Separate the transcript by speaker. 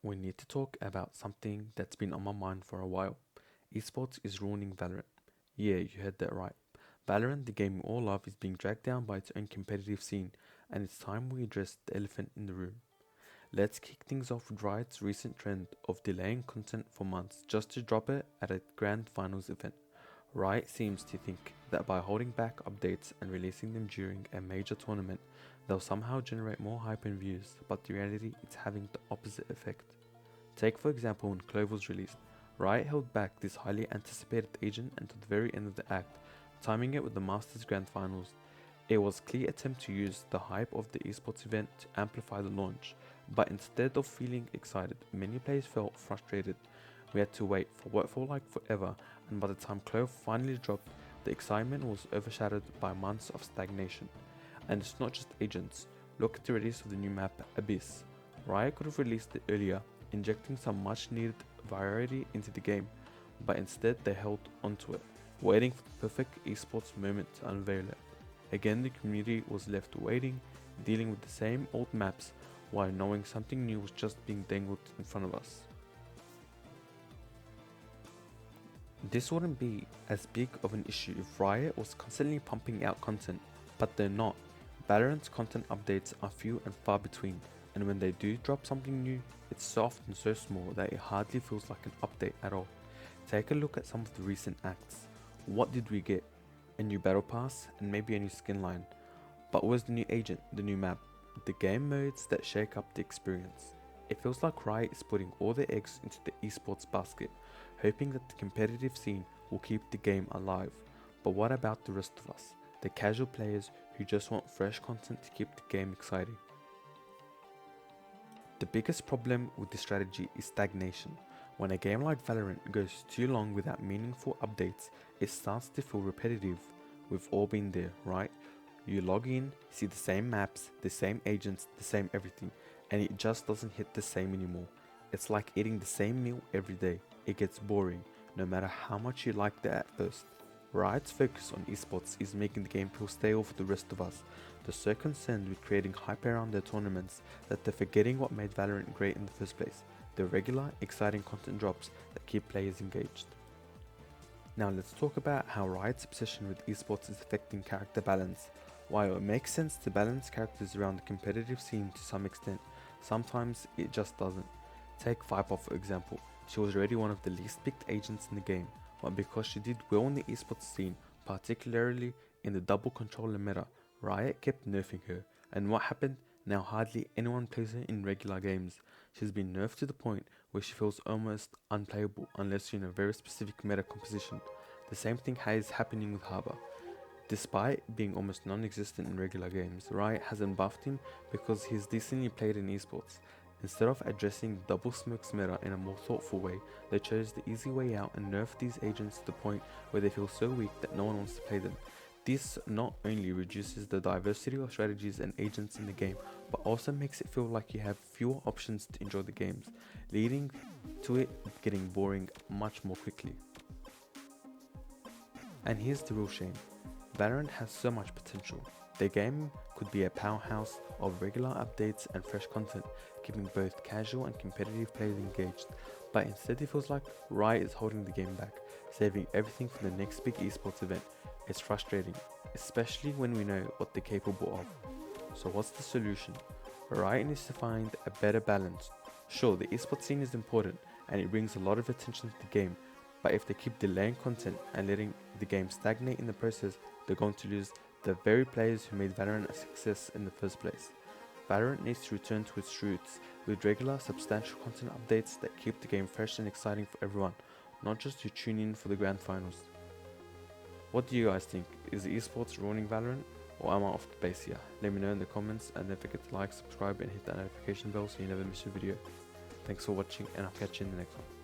Speaker 1: We need to talk about something that's been on my mind for a while. Esports is ruining Valorant. Yeah, you heard that right. Valorant, the game we all love, is being dragged down by its own competitive scene, and it's time we address the elephant in the room. Let's kick things off with Riot's recent trend of delaying content for months just to drop it at a grand finals event. Riot seems to think that by holding back updates and releasing them during a major tournament, they'll somehow generate more hype and views, but in reality, it's having the opposite effect. Take for example when Clove was released. Riot held back this highly anticipated agent until the very end of the act, timing it with the Masters Grand Finals. It was a clear attempt to use the hype of the esports event to amplify the launch, but instead of feeling excited, many players felt frustrated. We had to wait for what felt like forever, and by the time Clove finally dropped, the excitement was overshadowed by months of stagnation. And it's not just agents. Look at the release of the new map, Abyss. Riot could have released it earlier, injecting some much needed variety into the game, but instead they held onto it, waiting for the perfect esports moment to unveil it. Again, the community was left waiting, dealing with the same old maps, while knowing something new was just being dangled in front of us. This wouldn't be as big of an issue if Riot was constantly pumping out content, but they're not. Valorant's content updates are few and far between, and when they do drop something new, it's soft and so small that it hardly feels like an update at all. Take a look at some of the recent acts. What did we get? A new battle pass and maybe a new skin line. But where's the new agent, the new map, the game modes that shake up the experience? It feels like Riot is putting all their eggs into the esports basket, hoping that the competitive scene will keep the game alive. But what about the rest of us? The casual players who just want fresh content to keep the game exciting. The biggest problem with this strategy is stagnation. When a game like Valorant goes too long without meaningful updates, it starts to feel repetitive. We've all been there, right? You log in, see the same maps, the same agents, the same everything, and it just doesn't hit the same anymore. It's like eating the same meal every day. It gets boring, no matter how much you liked it at first. Riot's focus on esports is making the game feel stale for the rest of us. They're so concerned with creating hype around their tournaments that they're forgetting what made Valorant great in the first place. The regular, exciting content drops that keep players engaged. Now let's talk about how Riot's obsession with esports is affecting character balance. While it makes sense to balance characters around the competitive scene to some extent, sometimes it just doesn't. Take Viper for example. She was already one of the least picked agents in the game, but because she did well in the esports scene, particularly in the double controller meta, Riot kept nerfing her, and what happened? Now hardly anyone plays her in regular games. She's been nerfed to the point where she feels almost unplayable unless you're in a very specific meta composition. The same thing is happening with Harbor. Despite being almost non-existent in regular games, Riot hasn't buffed him because he's decently played in esports. Instead of addressing the double smokes meta in a more thoughtful way, they chose the easy way out and nerfed these agents to the point where they feel so weak that no one wants to play them. This not only reduces the diversity of strategies and agents in the game, but also makes it feel like you have fewer options to enjoy the games, leading to it getting boring much more quickly. And here's the real shame. Valorant has so much potential. The game could be a powerhouse of regular updates and fresh content, keeping both casual and competitive players engaged, but instead it feels like Riot is holding the game back, saving everything for the next big esports event. It's frustrating, especially when we know what they're capable of. So what's the solution? Riot needs to find a better balance. Sure, the esports scene is important and it brings a lot of attention to the game, but if they keep delaying content and letting the game stagnate in the process, they're going to lose the very players who made Valorant a success in the first place. Valorant needs to return to its roots with regular, substantial content updates that keep the game fresh and exciting for everyone, not just to tune in for the grand finals. What do you guys think? Is esports ruining Valorant, or am I off the base here? Let me know in the comments, and don't forget to like, subscribe and hit that notification bell so you never miss a video. Thanks for watching, and I'll catch you in the next one.